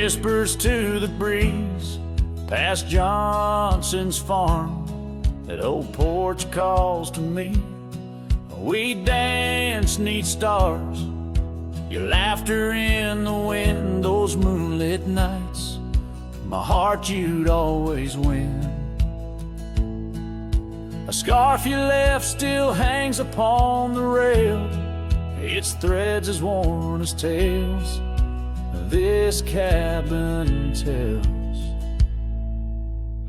whispers to the breeze past Johnson's farm, that old porch calls to me. We dance 'neath stars, your laughter in the wind, those moonlit nights, my heart you'd always win. A scarf you left still hangs upon the rail, its threads as worn as tales this cabin tells.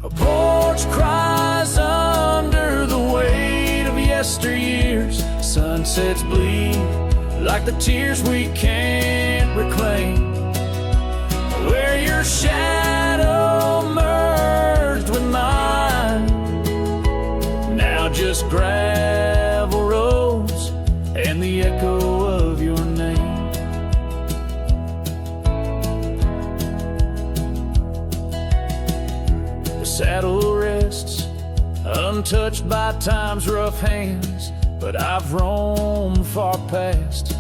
A porch cries under the weight of yesteryears. Sunsets bleed like the tears we can't reclaim, where your shadow merged with mine. Now just gravel roads and the echo of your name. The saddle rests untouched by time's rough hands, but I've roamed far past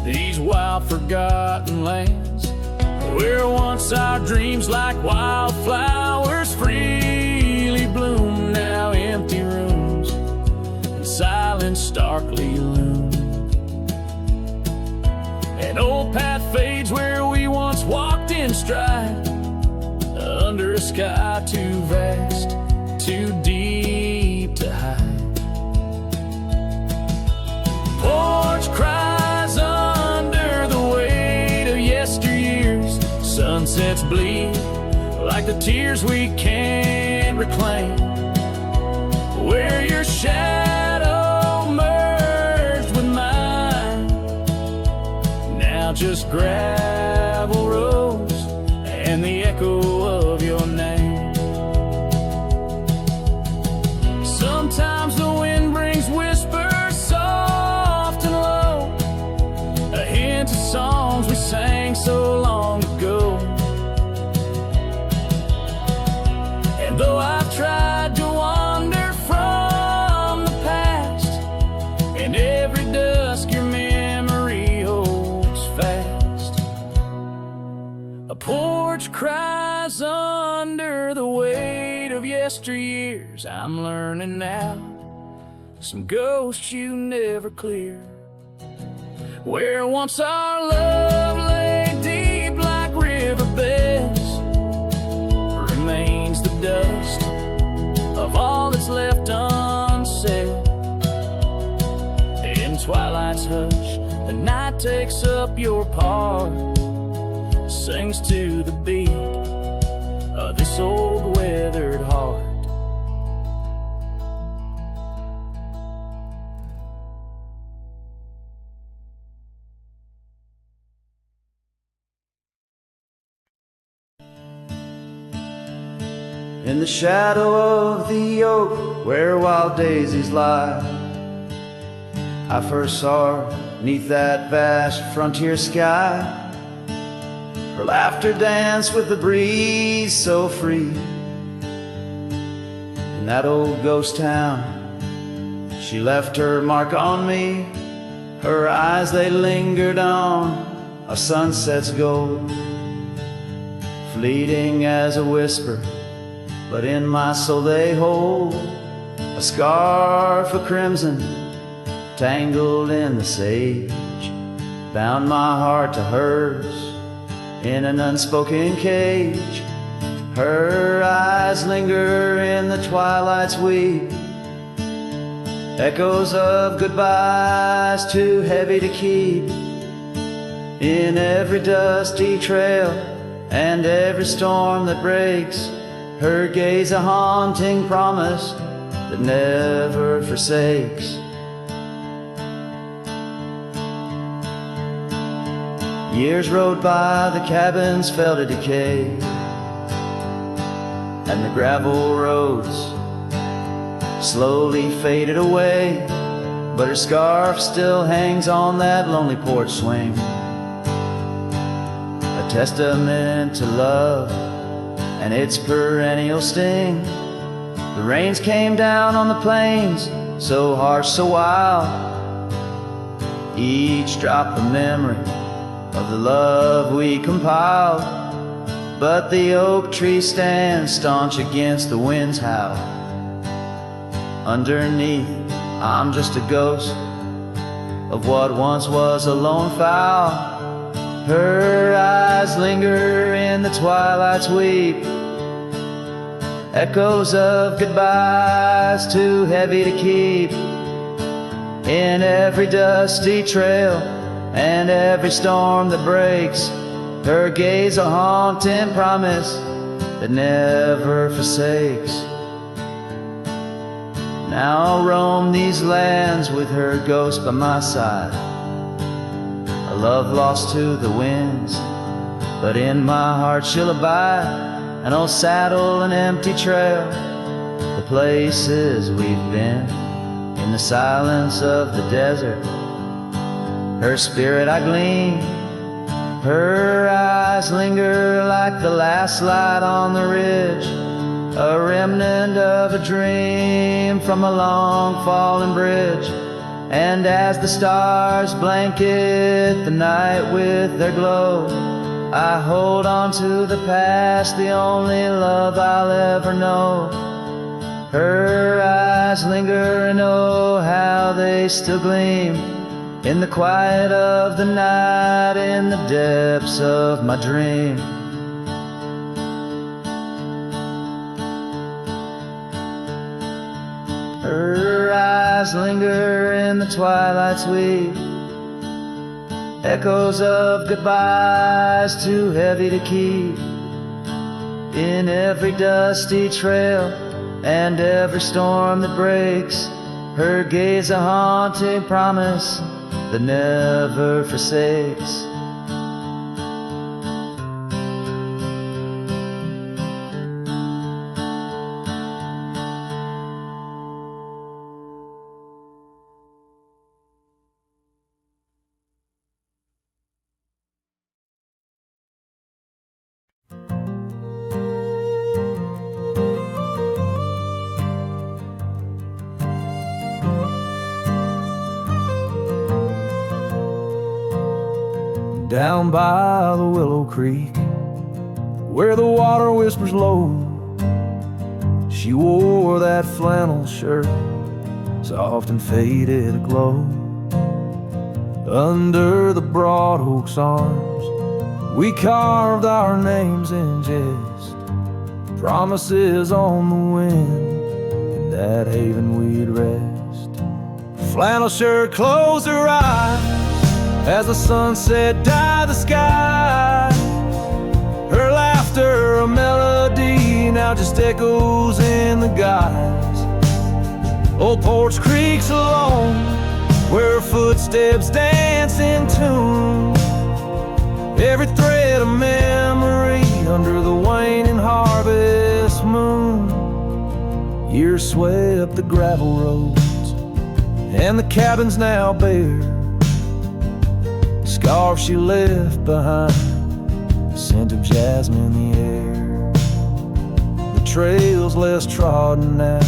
these wild forgotten lands, where once our dreams like wildflowers freely bloom. Now empty rooms and silence starkly loom. An old path fades where we once walked in stride, under a sky too vast, too deep to hide. Porch cries under the weight of yesteryears. Sunsets bleed like the tears we can't reclaim, where your shadow merged with mine. Now just gravel roads and the echo of your name. Sometimes the wind brings whispers soft and low, a hint of songs we sang so long ago. And though I've tried to wander from the past, in every dusk your memory holds fast. A porch cries under the weight of yesteryears. I'm learning now some ghosts you never cleared, where once our love lay deep like riverbeds, remains the dust of all that's left unsaid. In twilight's hush, the night takes up your part, sings to the beat of this old weathered heart. In the shadow of the oak where wild daisies lie, I first saw her 'neath that vast frontier sky. Her laughter danced with the breeze so free. In that old ghost town, she left her mark on me. Her eyes, they lingered on a sunset's gold, fleeting as a whisper, but in my soul they hold. A scarf of crimson tangled in the sage bound my heart to hers in an unspoken cage. Her eyes linger in the twilight's weep, echoes of goodbyes too heavy to keep. In every dusty trail and every storm that breaks, her gaze a haunting promise that never forsakes. Years rode by, the cabins fell to decay, and the gravel roads slowly faded away. But her scarf still hangs on that lonely porch swing, a testament to love and its perennial sting. The rains came down on the plains, so harsh, so wild, each drop a memory of the love we compiled. but the oak tree stands staunch against the wind's howl. Underneath, I'm just a ghost of what once was a lone fowl. Her eyes linger in the twilight's weep, echoes of goodbyes too heavy to keep. In every dusty trail and every storm that breaks, her gaze a haunting promise that never forsakes. Now I'll roam these lands with her ghost by my side, a love lost to the winds, but in my heart she'll abide. An old saddle, an empty trail, the places we've been, in the silence of the desert, her spirit I glean. Her eyes linger like the last light on the ridge, a remnant of a dream from a long fallen bridge. And as the stars blanket the night with their glow, I hold on to the past, the only love I'll ever know. Her eyes linger and oh, how they still gleam in the quiet of the night, in the depths of my dream. Her eyes linger in the twilight's weep, echoes of goodbyes too heavy to keep. In every dusty trail and every storm that breaks, her gaze a haunting promise that never forsakes. Down by the Willow Creek, where the water whispers low, she wore that flannel shirt, soft and faded aglow. Under the broad oak's arms, we carved our names in jest, promises on the wind, in that haven we'd rest. Flannel shirt closed her eyes as the sunset dyed the sky. Her laughter, a melody, now just echoes in the guise. Old Porch creaks alone, where her footsteps dance in tune. Every thread of memory under the waning harvest moon. Years swept the gravel roads, and the cabin's now bare. Scarf she left behind, the scent of jasmine in the air. The trail's less trodden now,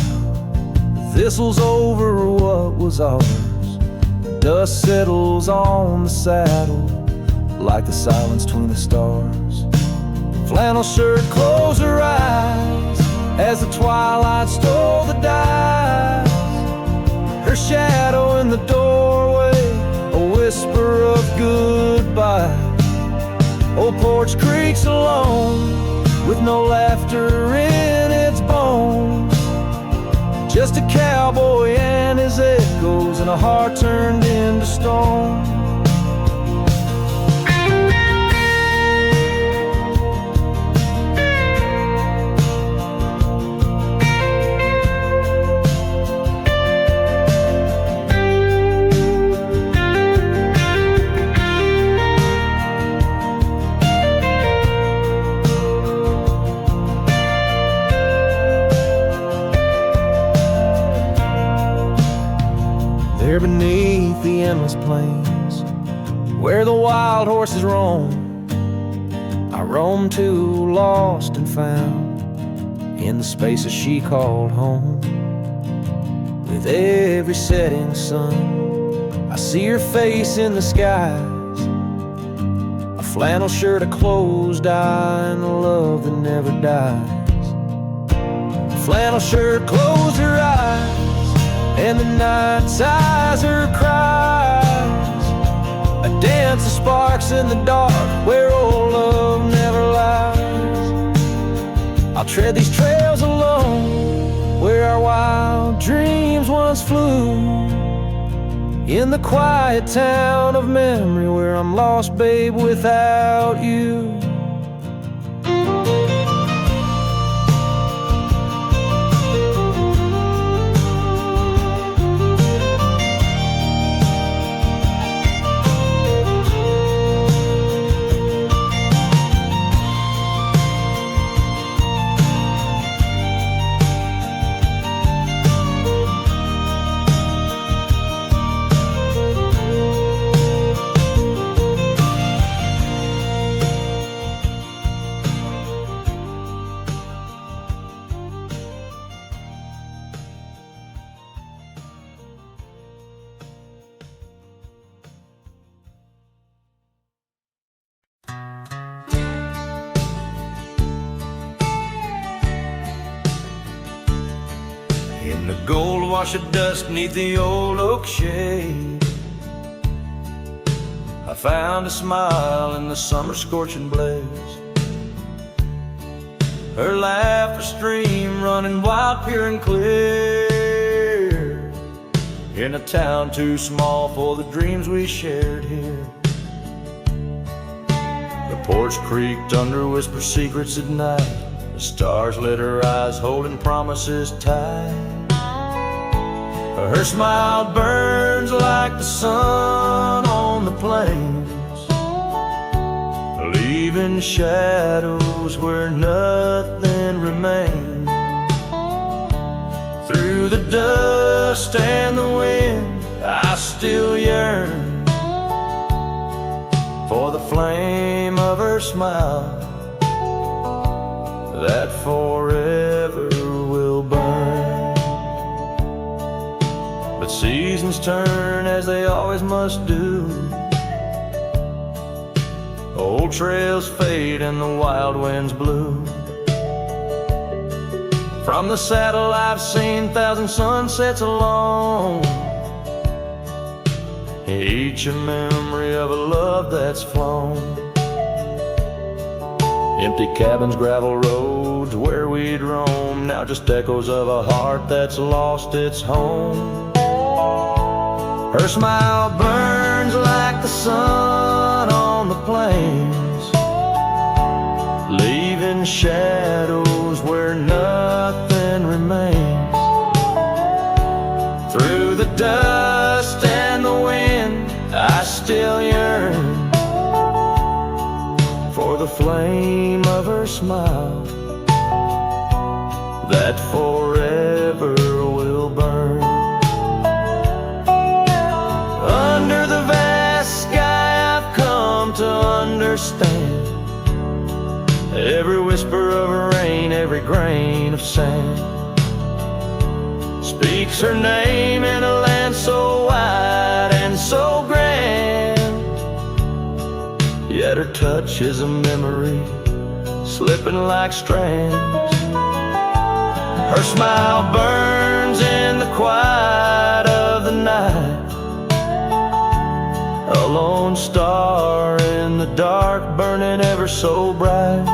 the thistle's over what was ours. The dust settles on the saddle like the silence between the stars. Flannel shirt closed her eyes as the twilight stole the dice. Her shadow in the doorway, a whisper of goodbye. Old Porch creaks alone, with no laughter in its bones. Just a cowboy and his echoes, and a heart turned into stone. There beneath the endless plains, where the wild horses roam, I roam too, lost and found, in the spaces she called home. With every setting sun, I see her face in the skies, a flannel shirt, a closed eye, and a love that never dies. Flannel shirt closed her eyes, and the night sighs her cries. A dance of sparks in the dark where old love never lies. I'll tread these trails alone where our wild dreams once flew. In the quiet town of memory where I'm lost, babe, without you. In the gold wash of dusk neath the old oak shade, I found a smile in the summer scorching blaze. Her laughter stream running wild, pure and clear, in a town too small for the dreams we shared here. The porch creaked under whisper secrets at night. The stars lit her eyes, holding promises tight. Her smile burns like the sun on the plains, leaving shadows where nothing remains. Through the dust and the wind, I still yearn for the flame of her smile that forever will burn. But seasons turn as they always must do. Old trails fade and the wild winds blow. From the saddle I've seen 1,000 sunsets alone, each a memory of a love that's flown. Empty cabins, gravel roads where we'd roam, now just echoes of a heart that's lost its home. Her smile burns like the sun on the plains, leaving shadows where nothing remains. Through the dust and the wind, I still yearn for the flame of her smile that forever will burn. Under the vast sky I've come to understand every whisper of rain, every grain of sand speaks her name in a land so wide and so grand. Yet her touch is a memory slipping like strands. Her smile burns in the quiet of the night, a lone star in the dark burning ever so bright.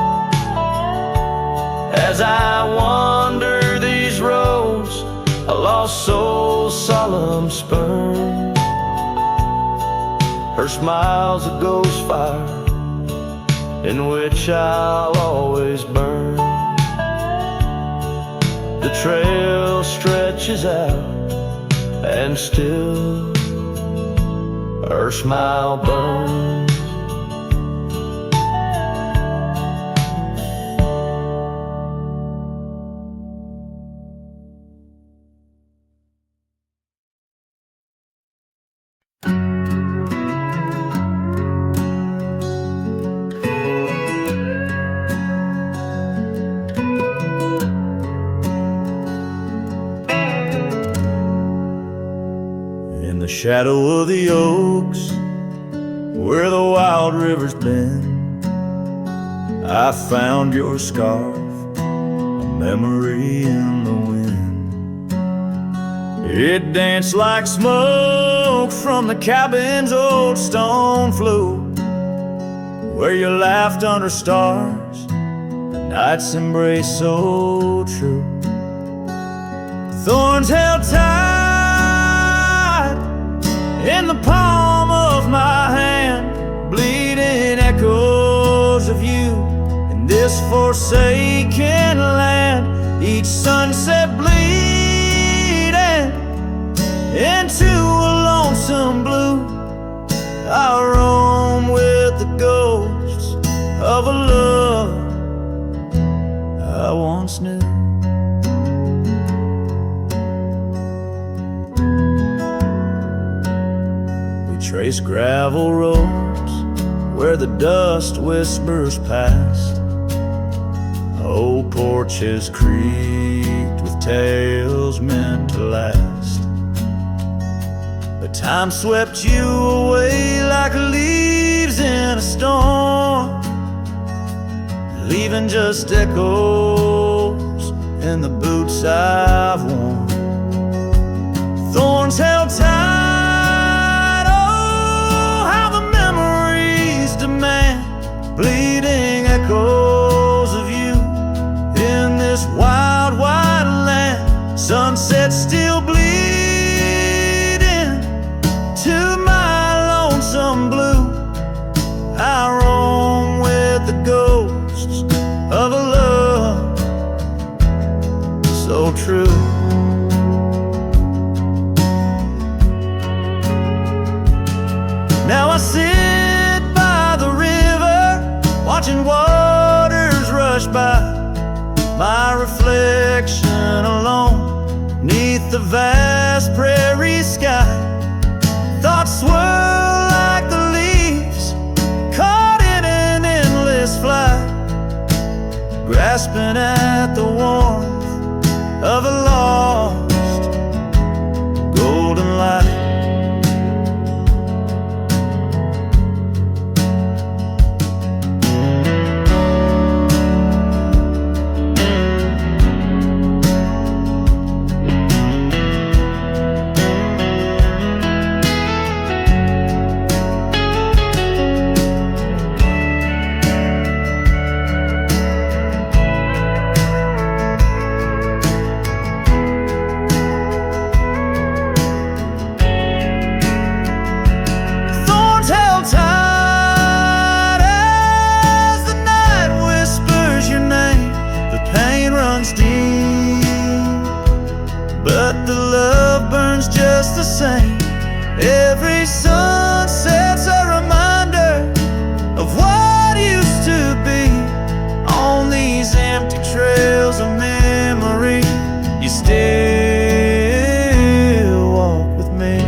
As I wander these roads, a lost soul's solemn spurn, her smile's a ghost fire in which I'll always burn. The trail stretches out and still her smile burns. Shadow of the oaks where the wild rivers bend. I found your scarf, a memory in the wind. It danced like smoke from the cabin's old stone flue, where you laughed under stars, a night's embrace so true. Thorns held tight in the palm of my hand, bleeding echoes of you in this forsaken land. Each sunset bleeding into a lonesome blue. I roam with the ghosts of a love I once knew. Trace gravel roads where the dust whispers past. Old porches creaked with tales meant to last. But time swept you away like leaves in a storm, leaving just echoes in the boots I've worn. Thorns held tight, bleeding echoes of you in this wild, wide land. Sunset still bleeding to my lonesome blue. I roam with the ghosts of a love so true. Now I sit by the river, watching waters rush by, my reflection alone 'neath the vast prairie sky. Thoughts swirl like the leaves caught in an endless flight, grasping at the warmth of a lost golden light. Just the same, every sunset's a reminder of what used to be. On these empty trails of memory, you still walk with me.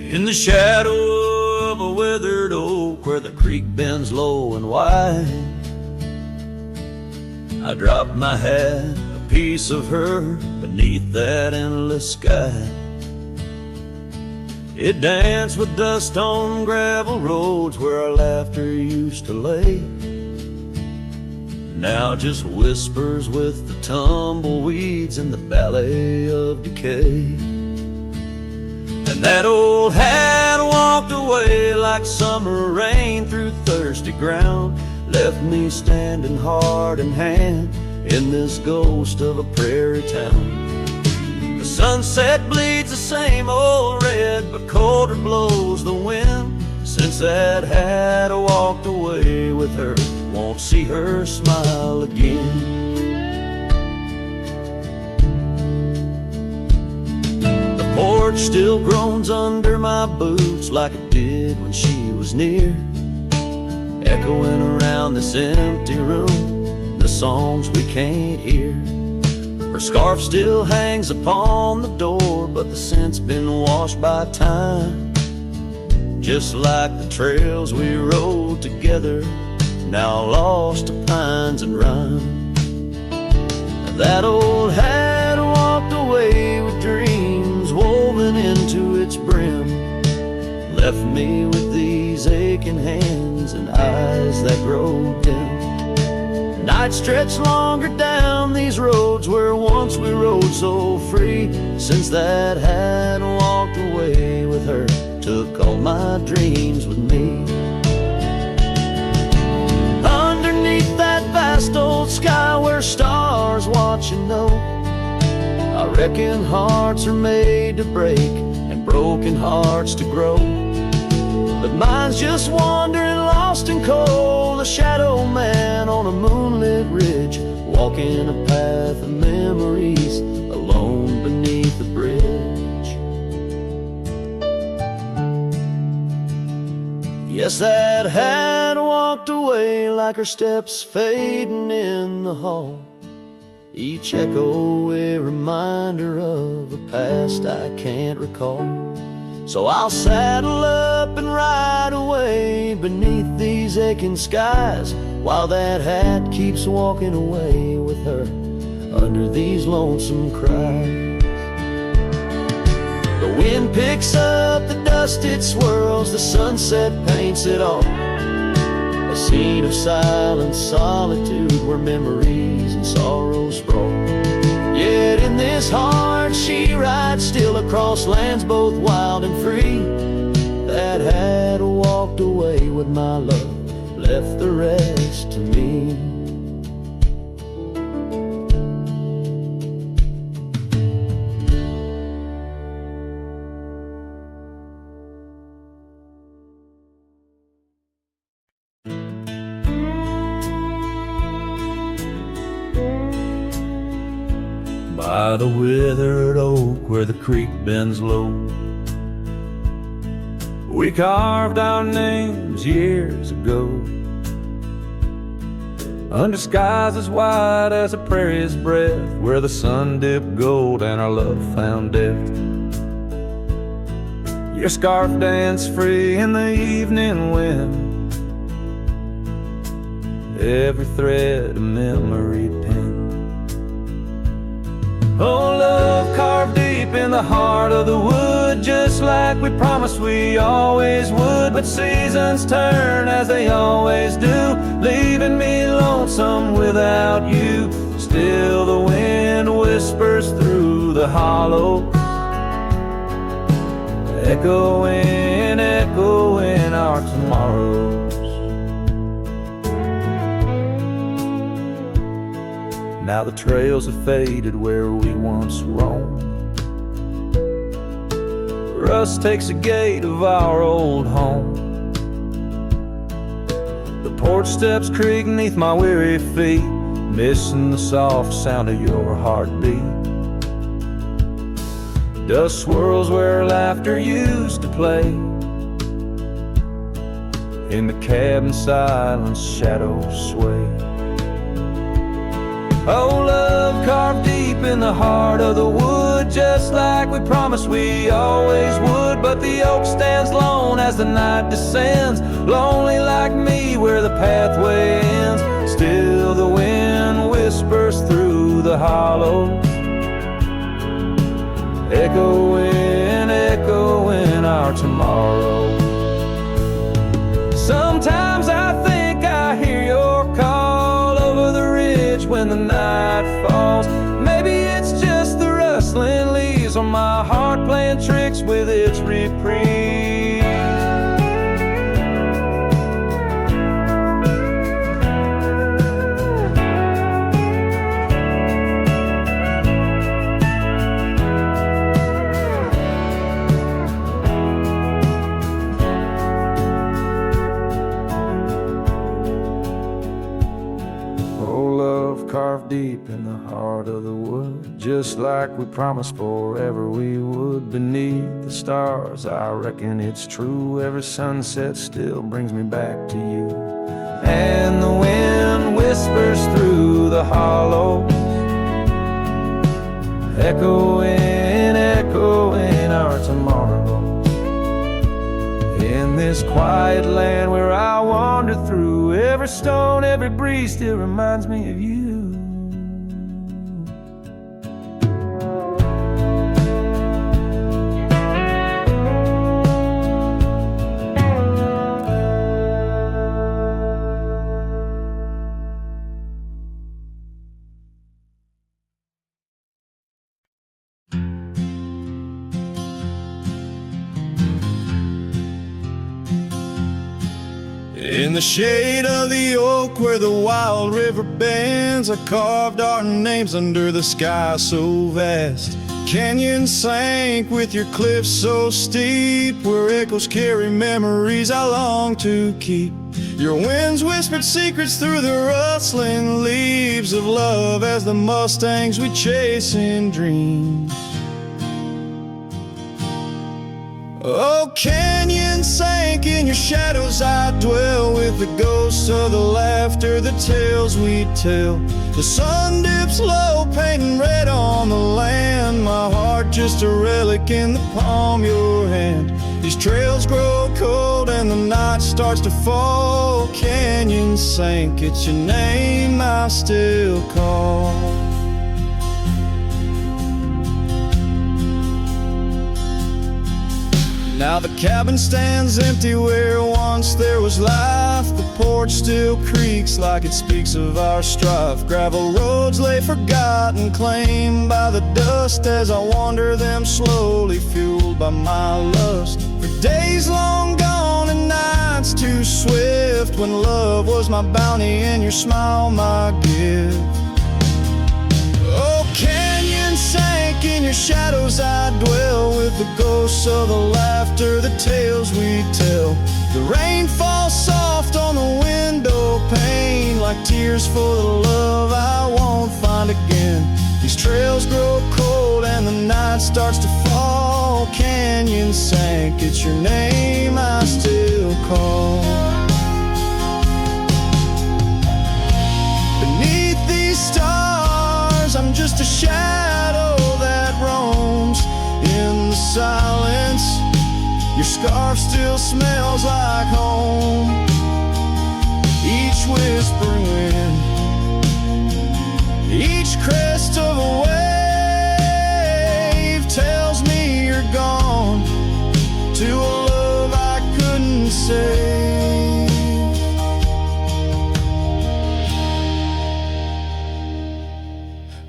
In the shadow of a withered oak where the creek bends low and wide, I dropped my hat, a piece of her, beneath that endless sky. It danced with dust on gravel roads where our laughter used to lay. Now just whispers with the tumbleweeds in the ballet of decay. And that old hat walked away like summer rain through thirsty ground, left me standing heart in hand in this ghost of a prairie town. The sunset bleeds the same old red, but colder blows the wind. Since that hat walked away with her, won't see her smile again. Porch still groans under my boots like it did when she was near, echoing around this empty room, the songs we can't hear. Her scarf still hangs upon the door, but the scent's been washed by time. Just like the trails we rode together, now lost to pines and rime. That old hat walked away with dreams woven into its brim, left me with these aching hands and eyes that grow dim. Night stretched longer down these roads where once we rode so free. Since that hat walked away with her, took all my dreams with me. Underneath that vast old sky where stars watch and know, I reckon hearts are made to break and broken hearts to grow. But mine's just wandering lost and cold, a shadow man on a moonlit ridge, walking a path of memories alone beneath the bridge. Yes, that hat walked away like her steps fading in the hall, each echo a reminder of a past I can't recall. So I'll saddle up and ride away beneath these aching skies, while that hat keeps walking away with her under these lonesome cries. The wind picks up the dust it swirls, the sunset paints it all, a scene of silent solitude where memories and sorrows sprawl. Yet in this heart she rides still across lands both wild and free. That hat walked away with my love, left the rest to me. By the withered oak where the creek bends low, we carved our names years ago, under skies as wide as a prairie's breath, where the sun dipped gold and our love found depth. Your scarf danced free in the evening wind, every thread a memory pinned. Oh, love carved deep in the heart of the wood, just like we promised we always would. But seasons turn as they always do, leaving me lonesome without you. Still the wind whispers through the hollow, echoing, echoing our tomorrows. Now the trails have faded where we once roamed, rust takes the gate of our old home. The porch steps creak beneath my weary feet, missing the soft sound of your heartbeat. Dust swirls where laughter used to play, in the cabin silence shadows sway. Oh, love carved deep in the heart of the wood, just like we promised we always would. But the oak stands lone as the night descends, lonely like me where the pathway ends. Still the wind whispers through the hollow, echoing, echoing our tomorrow. Sometimes I think I hear your call over the ridge when the night falls. Maybe it's just the rustling leaves on my heart playing tricks with its reprieve. Carved deep in the heart of the wood, just like we promised forever we would. Beneath the stars, I reckon it's true, every sunset still brings me back to you. And the wind whispers through the hollow, echoing, echoing our tomorrows. In this quiet land where I wander through, every stone, every breeze still reminds me of you. In the shade of the oak where the wild river bends, I carved our names under the sky so vast. Canyons sank with your cliffs so steep, where echoes carry memories I long to keep. Your winds whispered secrets through the rustling leaves of love as the mustangs we chase in dreams. Oh, canyon sank in your shadows, I dwell with the ghosts of the laughter, the tales we tell. The sun dips low, painting red on the land, my heart just a relic in the palm of your hand. These trails grow cold and the night starts to fall. Canyon sank, it's your name I still call. Now the cabin stands empty where once there was life. The porch still creaks like it speaks of our strife. Gravel roads lay forgotten, claimed by the dust, as I wander them slowly, fueled by my lust. For days long gone and nights too swift, when love was my bounty and your smile my gift. Oh, canyon sank in your shadows, I dwell with the ghosts of the laughter, the tales we tell. The rain falls soft on the window pane, like tears for the love I won't find again. These trails grow cold and the night starts to fall. Canyon sank, it's your name I still call. Beneath these stars, I'm just a shadow that roams in the silence. Your scarf still smells like home. Each whispering wind, each crest of a wave tells me you're gone to a love I couldn't save.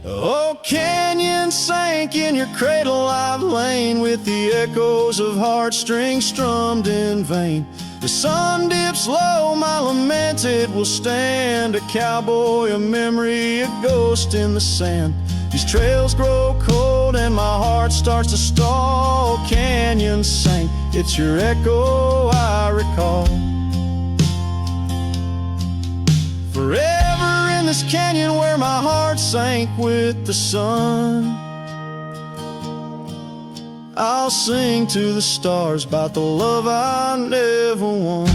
Oh, canyon sank in your cradle, I've lain with the echoes of heartstrings strummed in vain. The sun dips low, my lament it will stand, a cowboy, a memory, a ghost in the sand. These trails grow cold and my heart starts to stall. Canyon sank, it's your echo I recall. Forever in this canyon where my heart sank with the sun, I'll sing to the stars about the love I never won.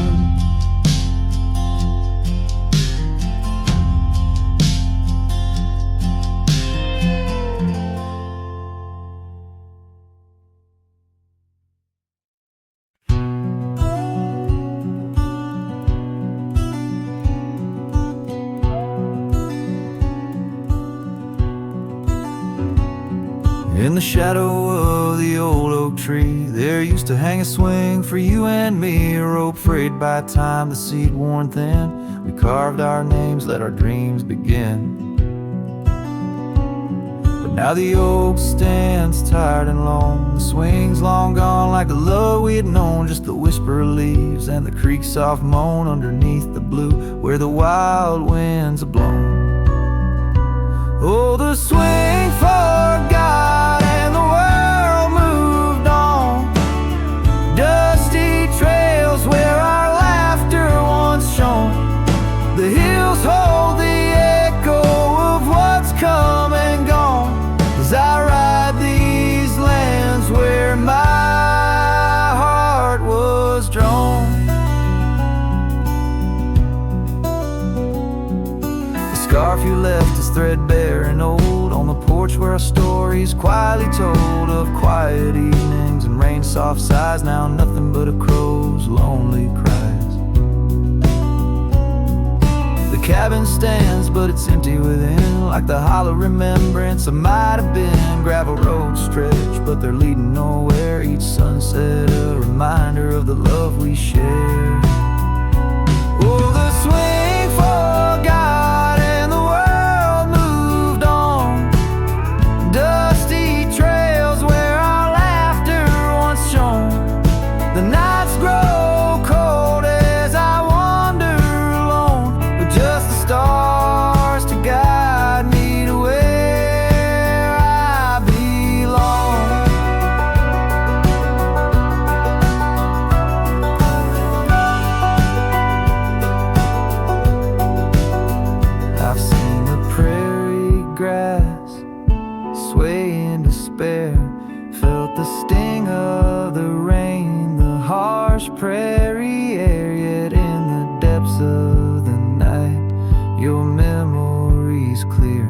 In the shadow of the old oak tree, there used to hang a swing for you and me, a rope frayed by time, the seed worn thin. We carved our names, let our dreams begin. But now the oak stands tired and lone, the swing's long gone like the love we had known, just the whisper of leaves and the creek's soft moan underneath the blue where the wild winds are blown. Oh, the swing forgot and the world moved on. Dusty trails where our laughter once shone. The hills hold the echo of what's come and gone, as I ride these lands where my heart was drawn. The scarf you left is threadbare and old, on the porch where our stories quietly told of quiet evenings and rain soft sighs. Now nothing but a crow's lonely cries. The cabin stands, but it's empty within, like the hollow remembrance of might have been. Gravel roads stretch, but they're leading nowhere. Each sunset a reminder of the love we share. Oh, the swing forgot and the world moved on. Dusty trails where our laughter once shone. The nights grow cold as I wander alone, with just the stars to guide me to where I belong. I've seen the prairie grass sway in despair, felt the sting of the rain, the harsh prairie air. Yet in the depths of the night, your memory's clear,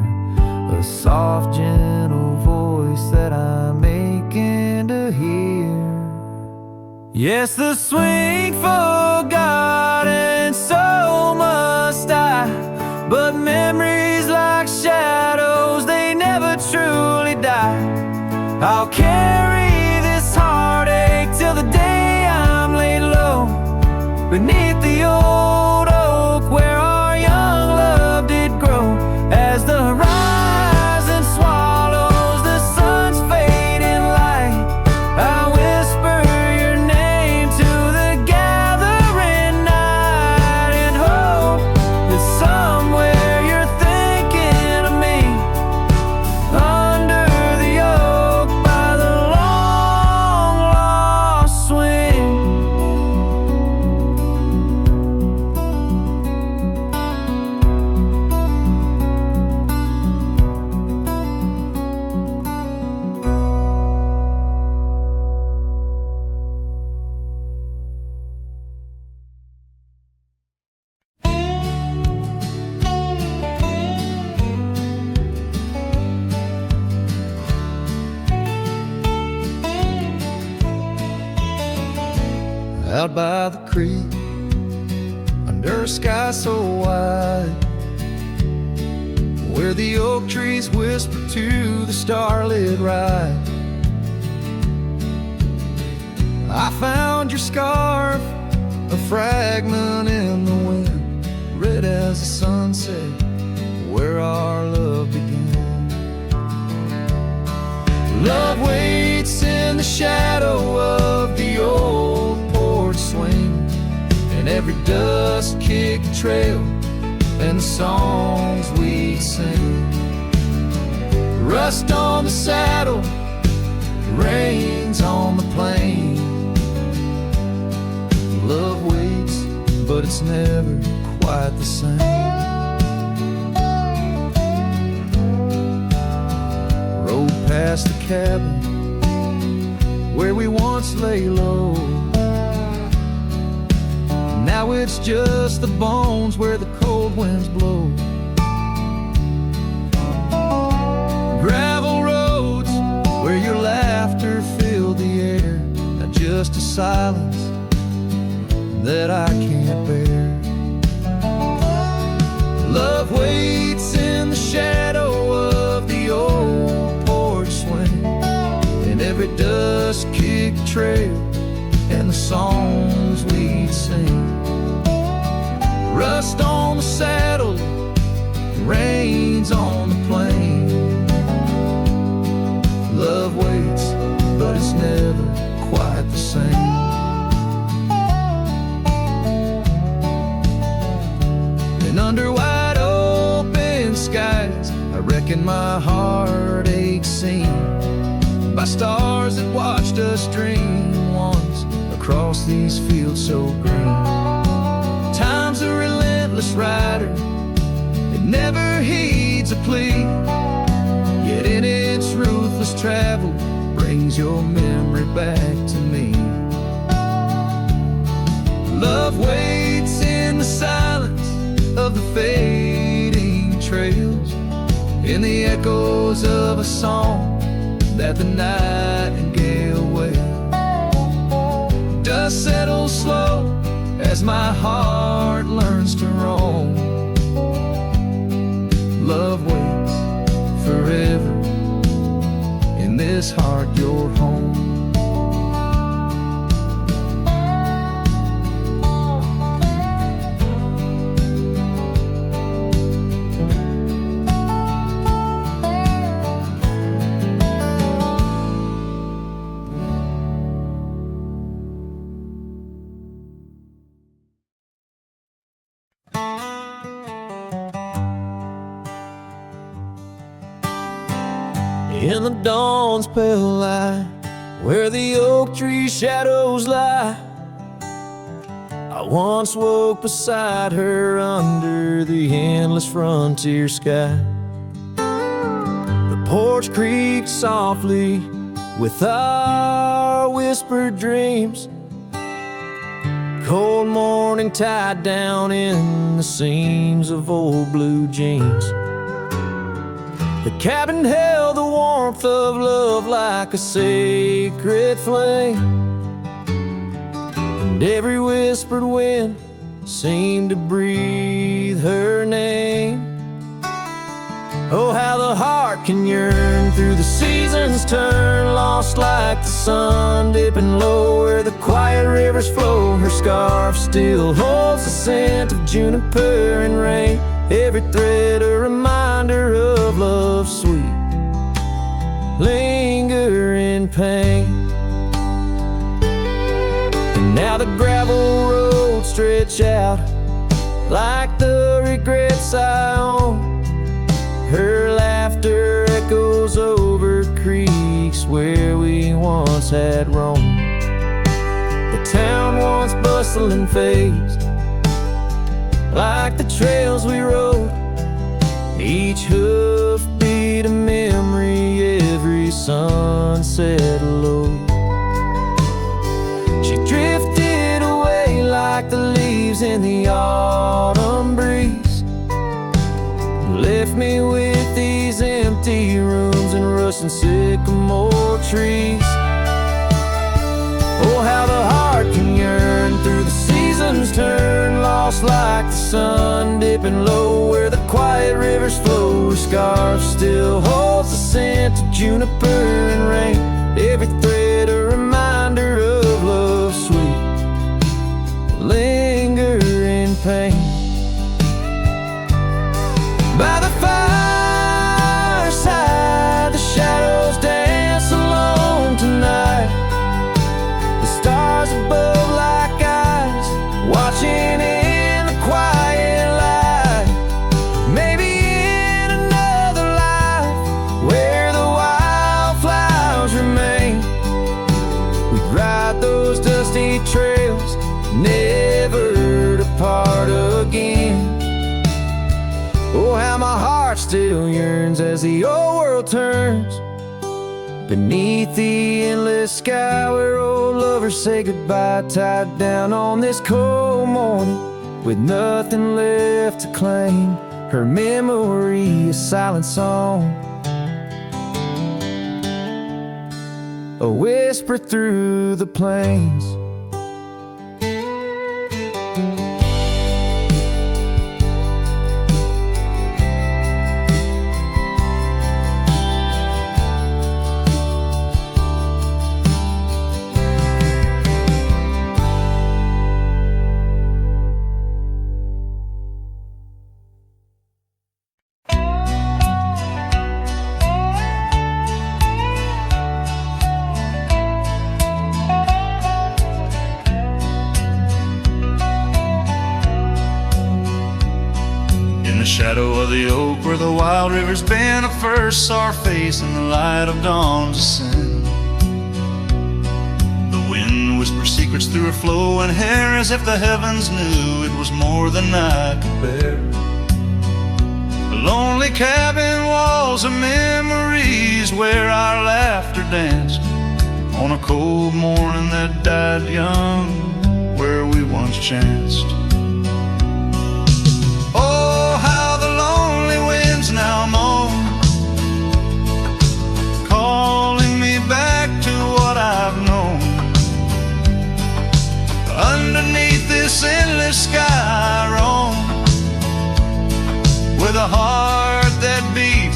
a soft gentle voice that I'm aching to hear. Yes, the swing forgot and so must I, but memories like shadows, they never truly die. I'll carry this heartache till the day I'm laid low beneath the old oak where our young love did grow. As the horizon swallows the sun's fading light, I whisper your name to the gathering night and hope that somewhere you're thinking of me under the oak by the long lost swing. Out by the creek, under a sky so wide, where the oak trees whisper to the starlit ride, I found your scarf, a fragment in the wind, red as the sunset, where our love began. Love waits in the shadow of the old porch swing, and every dust-kicked trail and the songs we sing. Rust on the saddle, rains on the plain. Love waits, but it's never quite the same. Rode past the cabin where we once lay low. Now it's just the bones where the cold winds blow. Gravel roads where your laughter filled the air, not just a silence that I can't bear. Love waits in the shadow of the old porch swing, and every dust-kicked trail and the songs we'd sing. Rust on the saddle, rains on the plain. Love waits, but it's never quite the same. And under wide open skies, I reckon my heartache seen by stars that watched us dream once across these fields so green. Time's a relentless rider, it never heeds a plea, yet in its ruthless travel brings your memory back to me. Love waits in the silence of the fading trails, in the echoes of a song that the nightingale wails. Dust settles slow as my heart learns to roam. Love waits forever in this heart, your home. In the dawn's pale light, where the oak tree shadows lie, I once woke beside her under the endless frontier sky. The porch creaked softly with our whispered dreams. Cold morning tied down in the seams of old blue jeans. The cabin held the warmth of love like a sacred flame, and every whispered wind seemed to breathe her name. Oh, how the heart can yearn through the seasons turn, lost like the sun dipping low where the quiet rivers flow. Her scarf still holds the scent of juniper and rain, every thread a reminder of love's sweet lingering pain. And now the gravel roads stretch out like the regrets I own. Her laughter echoes over creeks where we once had roamed. The town once bustling fades like the trails we rode, each hoofbeat a memory, every sunset low. She drifted away like the leaves in the autumn breeze, left me with these empty rooms and rusting sycamore trees. Oh, how the heart can yearn through the seasons turn, lost like the sun dipping low where the quiet rivers flow. Her scarf still holds the scent of juniper and rain, every thread a reminder of love's sweet lingering pain. By the fireside, the shadows dance alone tonight, the stars above like eyes watching in the quiet light. Maybe in another life where the wildflowers remain, we'd ride those dusty trails, never to part again. Oh, how my heart still yearns as the old world turns beneath the endless sky where old lovers say goodbye, tied down on this cold morning with nothing left to claim. Her memory a silent song, a whisper through the plains. Shadow of the oak where the wild rivers bend, I first saw her face in the light of dawn's ascent. The wind whispered secrets through her flowing hair as if the heavens knew it was more than I could bear. The lonely cabin walls of memories where our laughter danced on a cold morning that died young where we once chanced. Now moan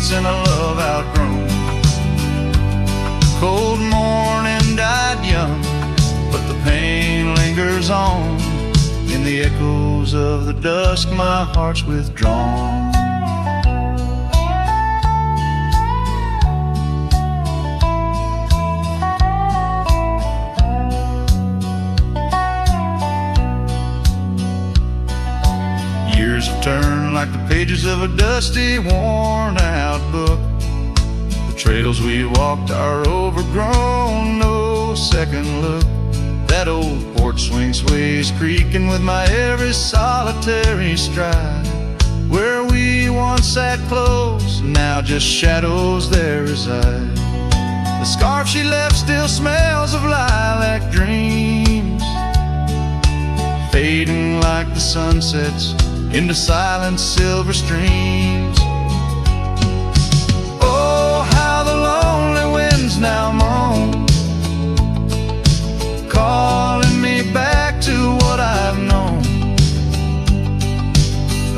beats and a love outgrown. Cold morning died young, but the pain lingers on. In the echoes of the dusk, my heart's withdrawn. Years have turned like the pages of a dusty, worn-out book. The trails we walked are overgrown, no second look. That old porch swing sways creaking with my every solitary stride. Where we once sat close, now just shadows there reside. The scarf she left still smells of lilac dreams, fading like the sunsets into silent silver streams. Oh, how the lonely winds now moan, calling me back to what I've known.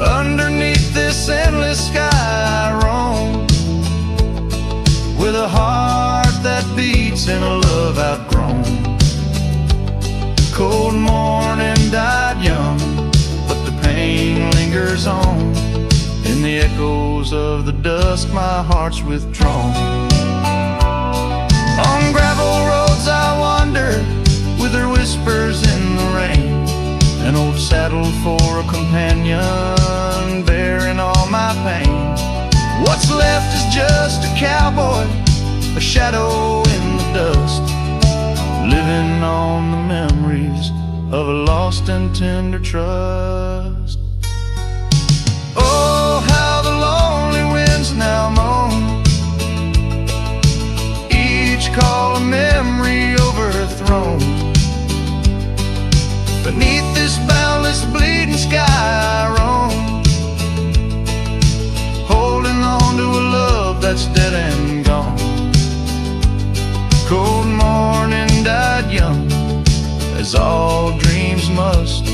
Underneath this endless sky I roam, with a heart that beats and a love outgrown. Cold morning died young, but the pain lingers on. In the echoes of the dusk, my heart's withdrawn. On gravel roads I wander, with her whispers in the rain. An old saddle for a companion, bearing all my pain. What's left is just a cowboy, a shadow in the dust, living on the memories of a lost and tender trust. Oh, how the lonely winds now moan, each call a memory overthrown. Beneath this boundless bleeding sky I roam, holding on to a love that's dead and gone. Cold morning died young, as all dreams must,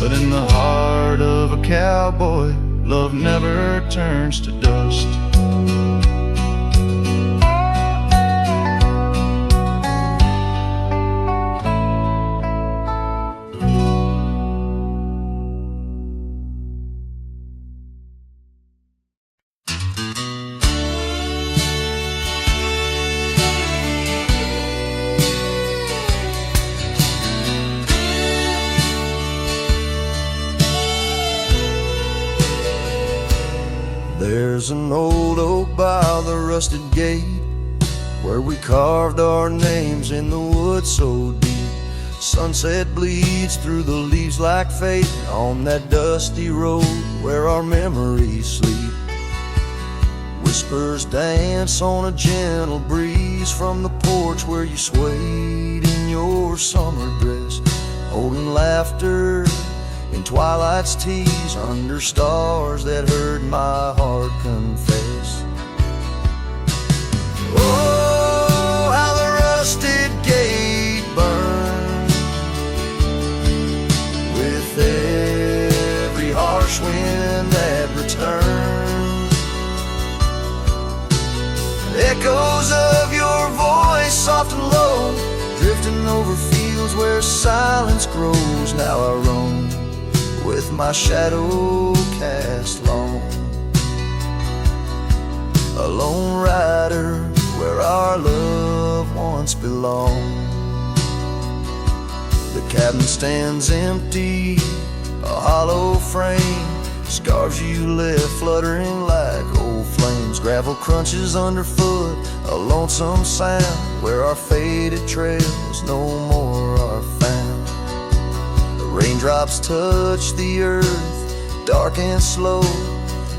but in the heart of a cowboy, love never turns to dust. There's an old oak by the rusted gate, where we carved our names in the wood so deep. Sunset bleeds through the leaves like fate on that dusty road where our memories sleep. Whispers dance on a gentle breeze from the porch where you swayed in your summer dress, holding laughter in twilight's tease under stars that heard my heart confess. Oh, how the rusted gate burns with every harsh wind that returns. Echoes of your voice, soft and low, drifting over fields where silence grows. Now I roam with my shadow cast long, a lone rider where our love once belonged. The cabin stands empty, a hollow frame, scars you left fluttering like old flames. Gravel crunches underfoot, a lonesome sound where our faded trails no more are found. Raindrops touch the earth, dark and slow,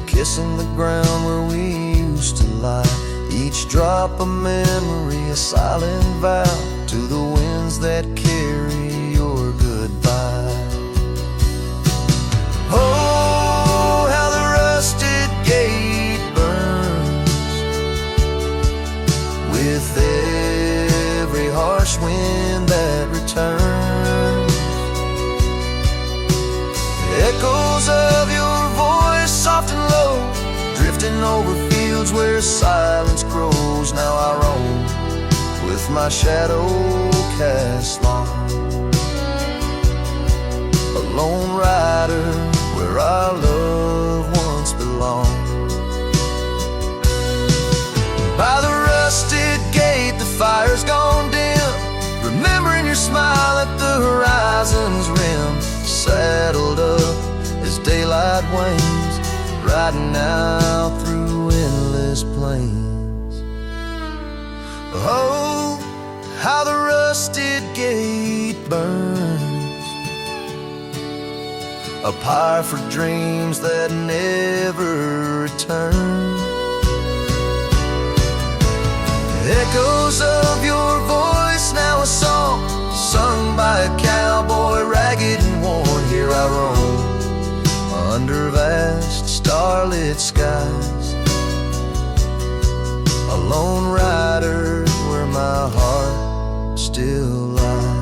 kissing the ground where we used to lie. Each drop a memory, a silent vow to the winds that carry your goodbye. Oh, how the rusted gate burns with every harsh wind that returns. Echoes of your voice, soft and low, drifting over fields turns where silence grows. Now I roam with my shadow cast long, a lone rider where our love once belonged. By the rusted gate the fire's gone dim, remembering your smile at the horizon's rim. Saddled up as daylight wanes, riding out through endless plains. Oh, how the rusted gate burns, a pyre for dreams that never return. Echoes of your voice, now a song sung by a cowboy, ragged and worn. Here I roam under vast starlit skies, a lone rider where my heart still lies.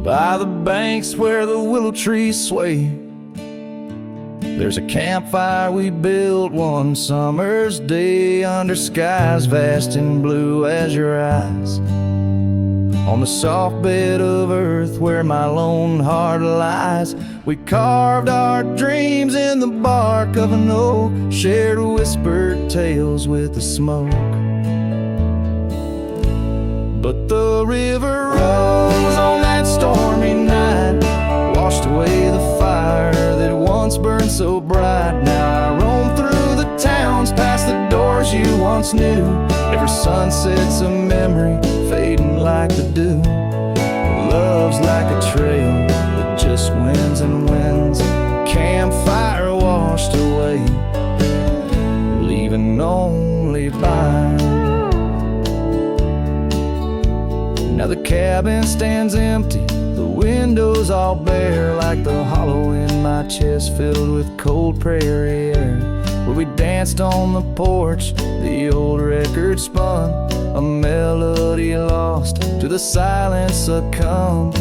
By the banks where the willow trees sway, there's a campfire we built one summer's day, under skies vast and blue as your eyes. On the soft bed of earth where my lone heart lies, we carved our dreams in the bark of an oak, shared whispered tales with the smoke. But the river rose on that stormy night, washed away the fire that once burned so bright. Now I roam through the towns, past the doors you once knew. Every sunset's a memory, fading like the dew. Love's like a trail that just wins and wins, campfire washed away, leaving only Bryan. Now the cabin stands empty, the windows all bare, like the hollow in my chest filled with cold prairie air. Where we danced on the porch, the old record spun, a melody lost to the silence succumb.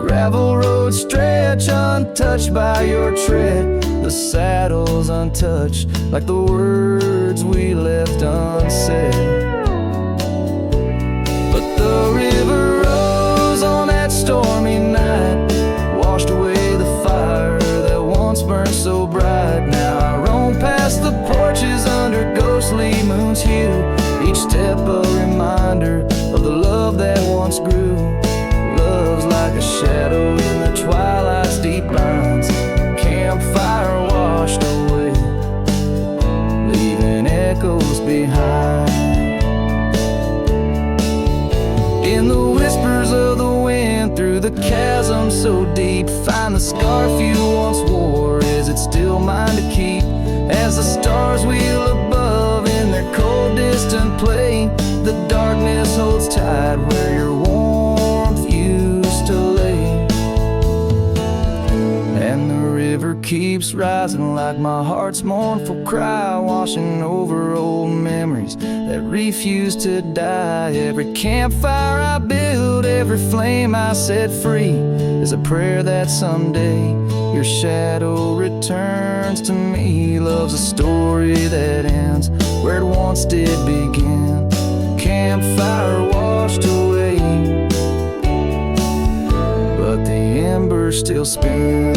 Gravel roads stretch untouched by your tread, the saddles untouched like the words we left unsaid. But the river rose on that stormy night, washed away the fire that once burned so bright. Now I roam past the porches under ghostly moon's hue, each step a reminder of the love that once grew. Love's like a shadow in the twilight's deep lines, campfire washed away, leaving echoes behind. In the whispers of the wind, through the chasm so deep, find the scarf you once wore. Is it still mine to keep? As the stars wheel above in their cold distant play, the darkness holds tight where your warmth used to lay. And the river keeps rising like my heart's mournful cry, washing over old memories that refuse to die. Every campfire I build, every flame I set free, is a prayer that someday your shadow returns to me. Love's a story that ends where it once did begin, campfire washed away, but the embers still spin.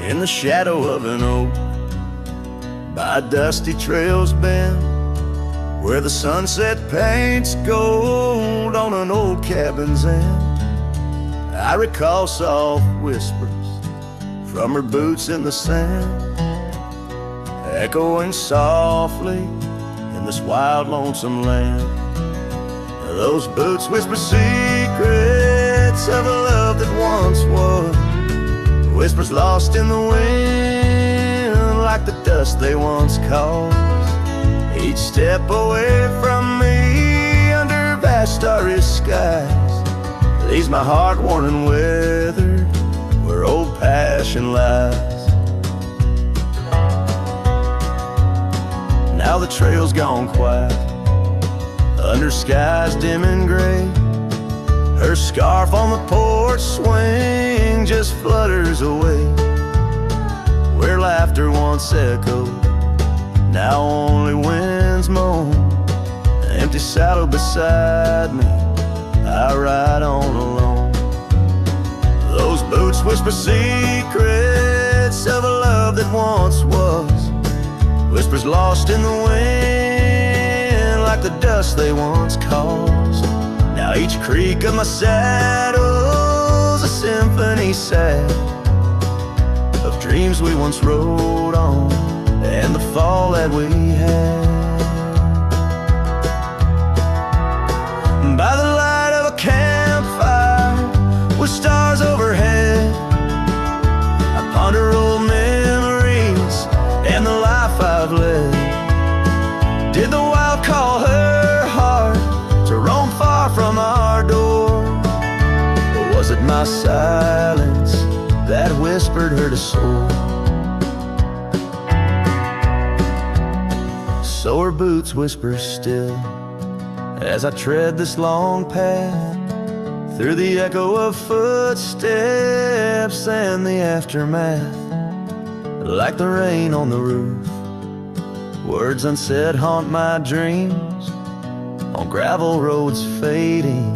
In the shadow of an oak, by dusty trails bend, where the sunset paints gold on an old cabin's end, I recall soft whispers from her boots in the sand, echoing softly in this wild, lonesome land. Those boots whisper secrets of a love that once was, whispers lost in the wind like the dust they once caused. Each step away from me under vast starry skies leaves my heart worn and weathered where old passion lies. Now the trail's gone quiet under skies dim and gray. Her scarf on the porch swing just flutters away. Where laughter once echoed, now only winds moan. An empty saddle beside me, I ride on alone. Those boots whisper secrets of a love that once was, whispers lost in the wind like the dust they once caused. Now each creak of my saddle's a symphony sad of dreams we once rode on and the fall that we had. By the light of a campfire with stars overhead, I ponder old memories and the life I've led. Did the wild call her heart to roam far from our door? Or was it my silence that whispered her to soar? So her boots whisper still as I tread this long path through the echo of footsteps and the aftermath. Like the rain on the roof, words unsaid haunt my dreams. On gravel roads fading,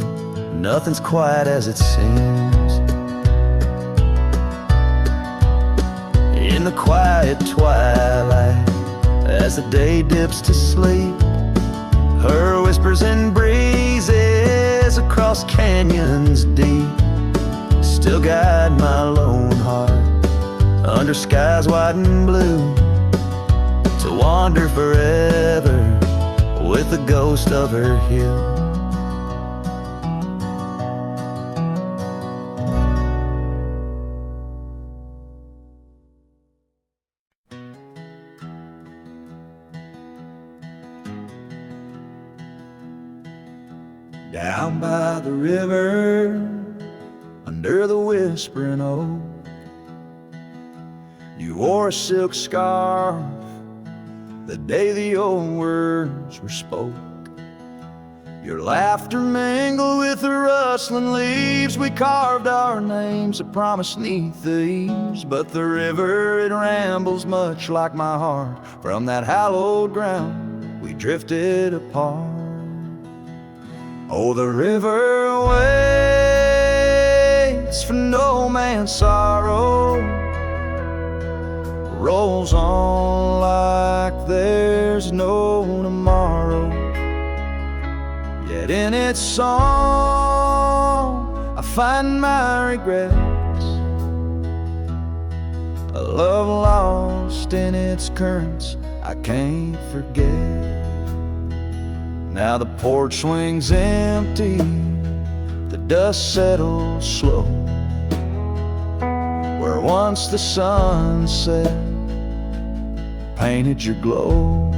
nothing's quite as it seems. In the quiet twilight, as the day dips to sleep, her whispers and breezes across canyons deep still guide my lone heart under skies white and blue, to wander forever with the ghost of her hill. Down by the river, under the whispering oak, you wore a silk scarf the day the old words were spoke. Your laughter mingled with the rustling leaves. We carved our names that promised neath the eaves. But the river, it rambles much like my heart. From that hallowed ground, we drifted apart. Oh, the river waits for no man's sorrow, rolls on like there's no tomorrow. Yet in its song I find my regrets, a love lost in its currents I can't forget. Now the porch swings empty, the dust settles slow, where once the sunset painted your glow.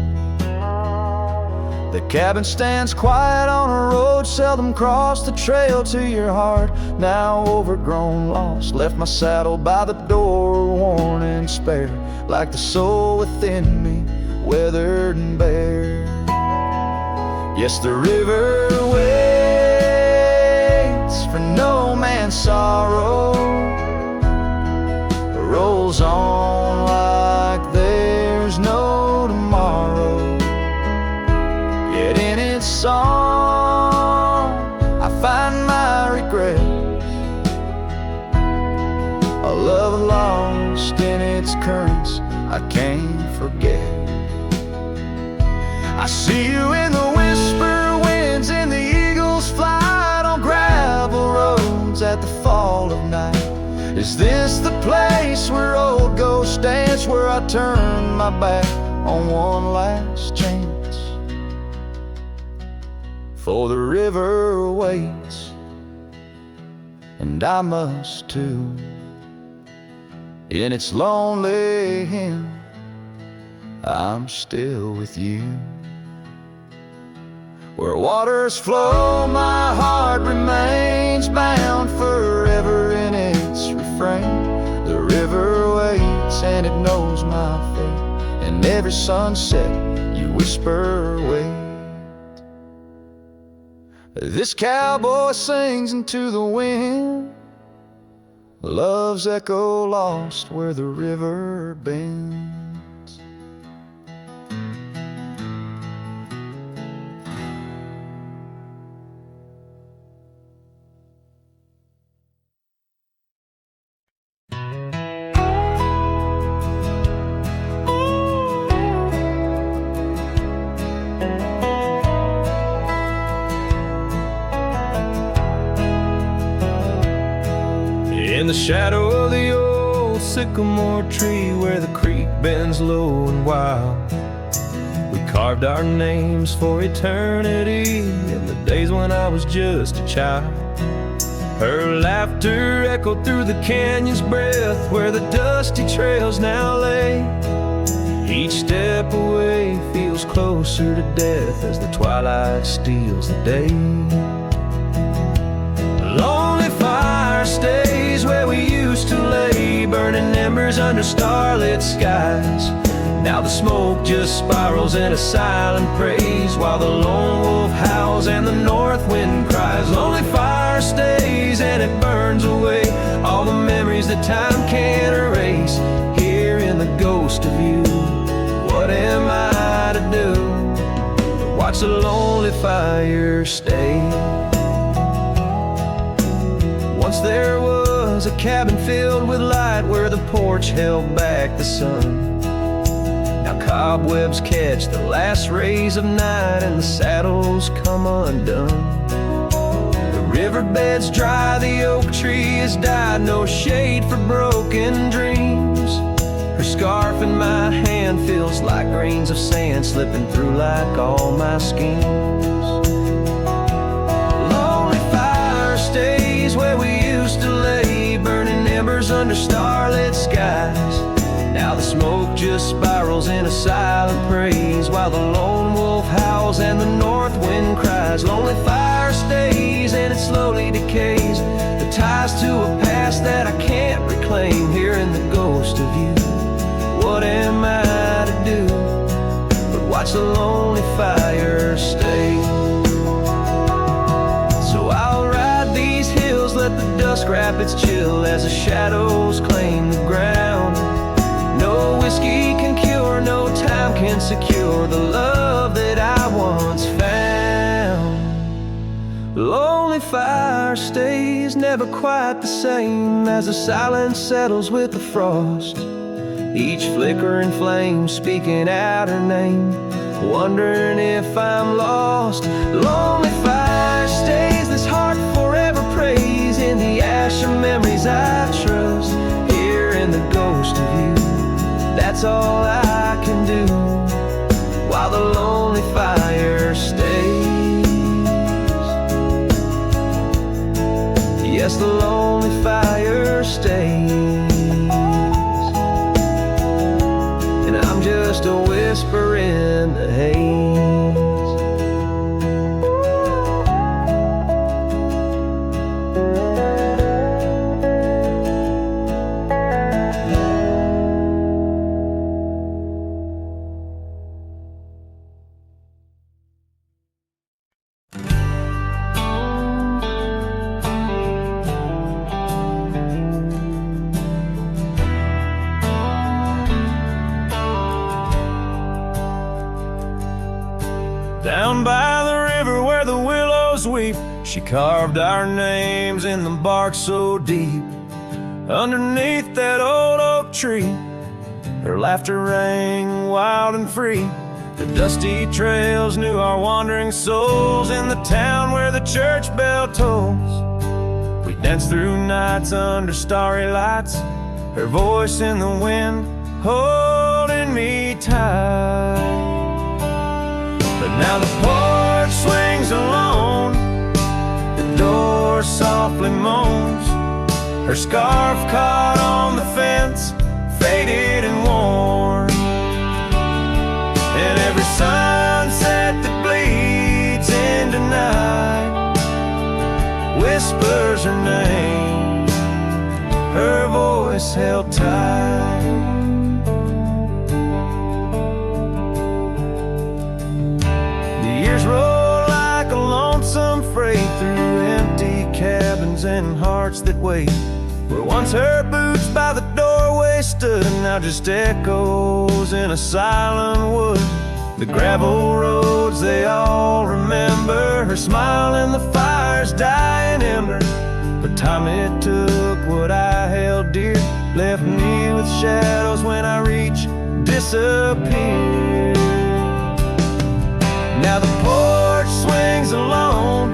The cabin stands quiet on a road seldom crossed, the trail to your heart now overgrown, lost. Left my saddle by the door, worn and spare, like the soul within me, weathered and bare. Yes, the river waits for no man's sorrow, rolls on like there's no tomorrow. Yet in its song I find my regrets, a love lost in its currents I can't forget. I see you in the whisper winds, in the eagle's flight, on gravel roads at the fall Is this the place where old ghosts dance, where I turn my back on one last chance? For the river waits, and I must too. In its lonely hymn, I'm still with you. Where waters flow, my heart remains bound forever in its refrain. The river waits and it knows my fate, and every sunset you whisper wait. This cowboy sings into the wind, love's echo lost where the river bends. In the shadow of the old sycamore tree, where the creek bends low and wild, we carved our names for eternity in the days when I was just a child. Her laughter echoed through the canyon's breath, where the dusty trails now lay. Each step away feels closer to death as the twilight steals the day. Lonely fire stays where we used to lay, burning embers under starlit skies. Now the smoke just spirals in a silent praise, while the lone wolf howls and the north wind cries. Lonely fire stays and it burns away all the memories that time can't erase. Here in the ghost of you, what am I to do? Watch the lonely fire stay. Once there was a cabin filled with light, where the porch held back the sun. Now cobwebs catch the last rays of night, and the saddles come undone. The riverbed's dry, the oak tree has died, no shade for broken dreams. Her scarf in my hand feels like grains of sand slipping through like all my schemes. Lonely fire stays where we used to lay, burning embers under starlit skies. Now the smoke just spirals in a silent praise, while the lone wolf howls and the north wind cries. Lonely fire stays and it slowly decays, the ties to a past that I can't reclaim. Here in the ghost of you, what am I to do but watch the lonely fire stay? So I'll ride these hills, let the dusk wrap its chill as the shadows claim the ground. No whiskey can cure, no time can secure the love that I once found. Lonely fire stays, never quite the same as the silence settles with the frost. Each flickering flame speaking out her name, wondering if I'm lost. Lonely fire stays, this heart forever prays in the ash of memories I trust. Here in the ghost of you, that's all I can do, while the lonely fire stays. Yes, the lonely fire stays, and I'm just a whisper in the haze. Down by the river where the willows weep, she carved our names in the bark so deep. Underneath that old oak tree, her laughter rang wild and free. The dusty trails knew our wandering souls in the town where the church bell tolls. We dance through nights under starry lights, her voice in the wind holding me tight. But now the porch swings alone, the door softly moans, her scarf caught on the fence, faded and worn. And every sunset that bleeds into night whispers her name, her voice held tight. The years roll like a lonesome freight through empty cabins and hearts that wait. Where once her boots by the doorway stood, now just echoes in a silent wood. The gravel roads they all remember, her smile in the fire's dying ember. But time it took what I held dear, left me with shadows when I reach disappear. Now the porch swings alone,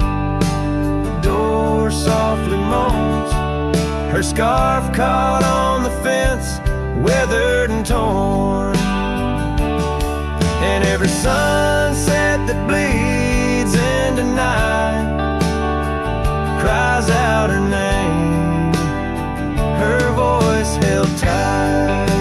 the door softly moans, her scarf caught on the fence, weathered and torn. And every sunset that bleeds into night cries out her name, her voice held tight.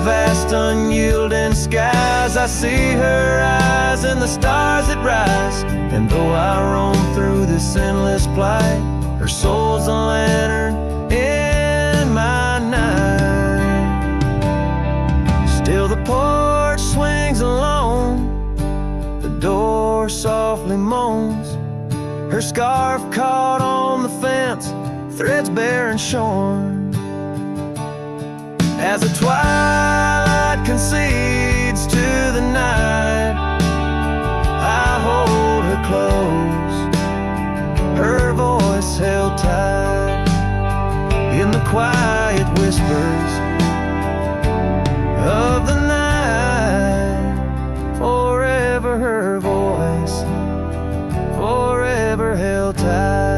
Vast unyielding skies, I see her eyes and the stars that rise. And though I roam through this endless plight, her soul's a lantern in my night. Still the porch swings alone, the door softly moans, her scarf caught on the fence, threads bare and shorn. As the twilight concedes to the night, I hold her close, her voice held tight. In the quiet whispers of the night, forever her voice, forever held tight.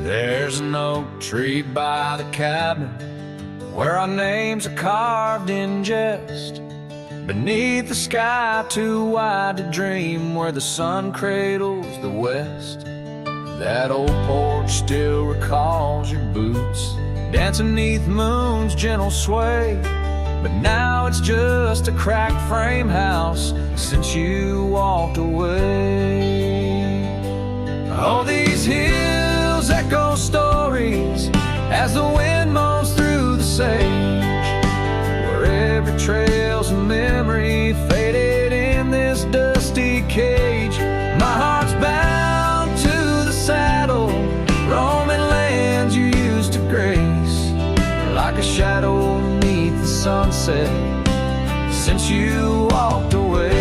There's an oak tree by the cabin where our names are carved in jest. Beneath the sky too wide to dream, where the sun cradles the west. That old porch still recalls your boots dancing neath moon's gentle sway. But now it's just a cracked frame house since you walked away. All these hills echo stories as the wind moans through the sage, where every trail's a memory faded in this dusty cage. My heart's bound to the saddle, roaming lands you used to grace, like a shadow beneath the sunset since you walked away.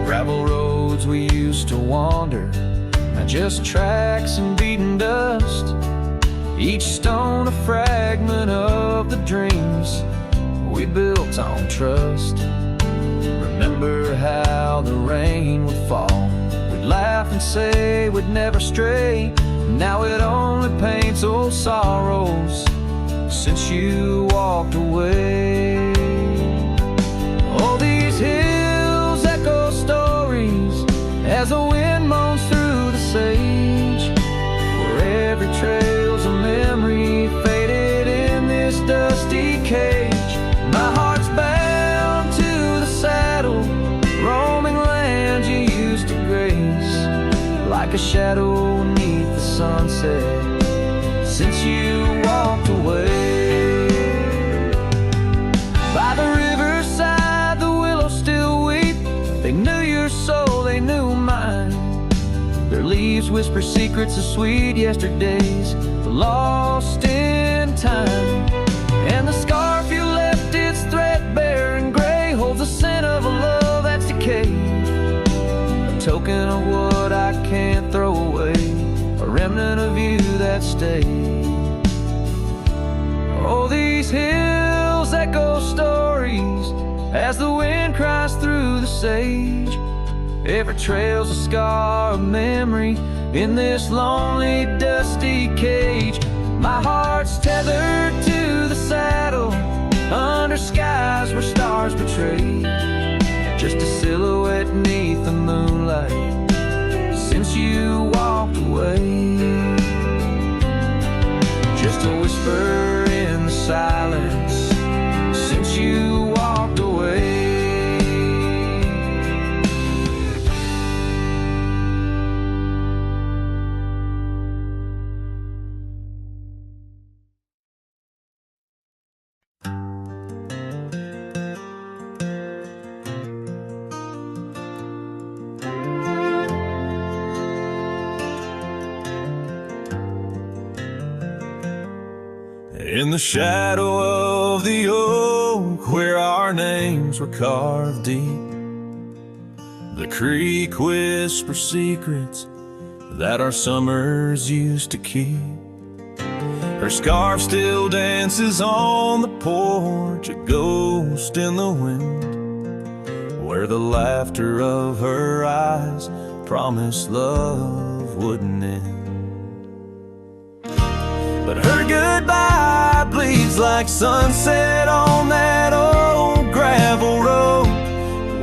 Gravel roads we used to wander, not just tracks and beaten dust, each stone a fragment of the dreams we built on trust. Remember how the rain would fall, we'd laugh and say we'd never stray. Now it only paints old sorrows since you walked away. All these hills echo stories as the wind moans through the sage, where every trail's a memory faded in this dusty cage. My heart's bound to the saddle, roaming lands you used to grace, like a shadow beneath the sunset since you walked away. By the riverside the willows still leaves whisper secrets of sweet yesterdays, lost in time. And the scarf you left, it's threadbare and gray, holds the scent of a love that's decayed, a token of what I can't throw away, a remnant of you that stayed. Oh, these hills echo stories as the wind cries through the sage. Every trail's a scar of memory in this lonely, dusty cage. My heart's tethered to the saddle under skies where stars betray, just a silhouette neath the moonlight since you walked away. Just a whisper in the silence since you walked away. In the shadow of the oak where our names were carved deep, the creek whispers secrets that our summers used to keep. Her scarf still dances on the porch, a ghost in the wind, where the laughter of her eyes promised love wouldn't end. But her goodbye bleeds like sunset on that old gravel road,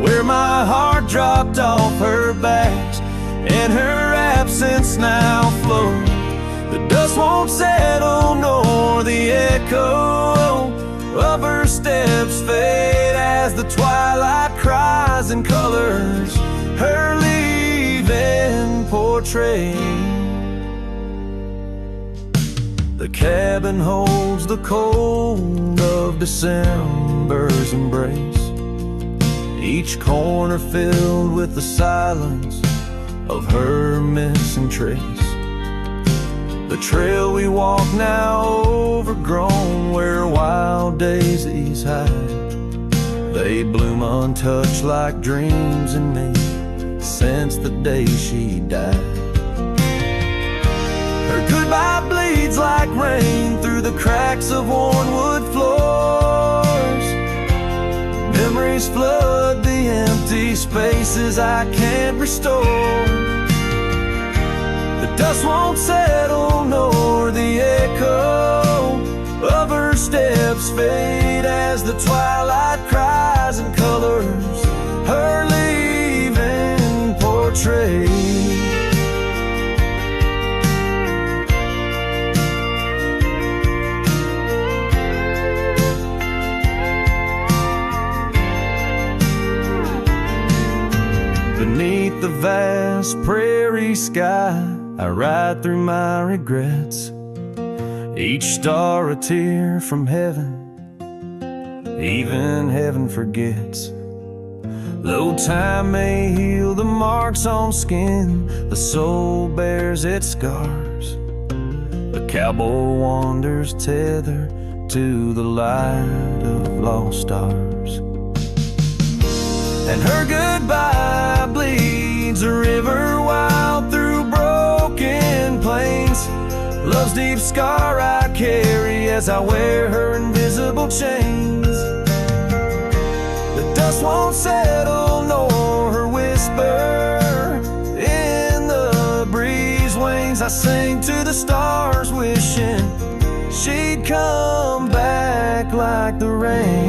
where my heart dropped off her back and her absence now flows. The dust won't settle nor the echo of her steps fade as the twilight cries and colors her leaving portrait. The cabin holds the cold of December's embrace, each corner filled with the silence of her missing trace. The trail we walk now overgrown, where wild daisies hide, they bloom untouched like dreams in me since the day she died. Her goodbye bleeds like rain through the cracks of worn wood floors. Memories flood the empty spaces I can't restore. The dust won't settle nor the echo of her steps fade as the twilight cries and colors her leaving portrait. Beneath the vast prairie sky, I ride through my regrets, each star a tear from heaven, even heaven forgets. Though time may heal the marks on skin, the soul bears its scars. The cowboy wanders tethered to the light of lost stars. And her goodbye bleeds a river wild through broken plains, love's deep scar I carry as I wear her invisible chains. The dust won't settle nor her whisper in the breeze wings. I sing to the stars wishing she'd come back like the rain.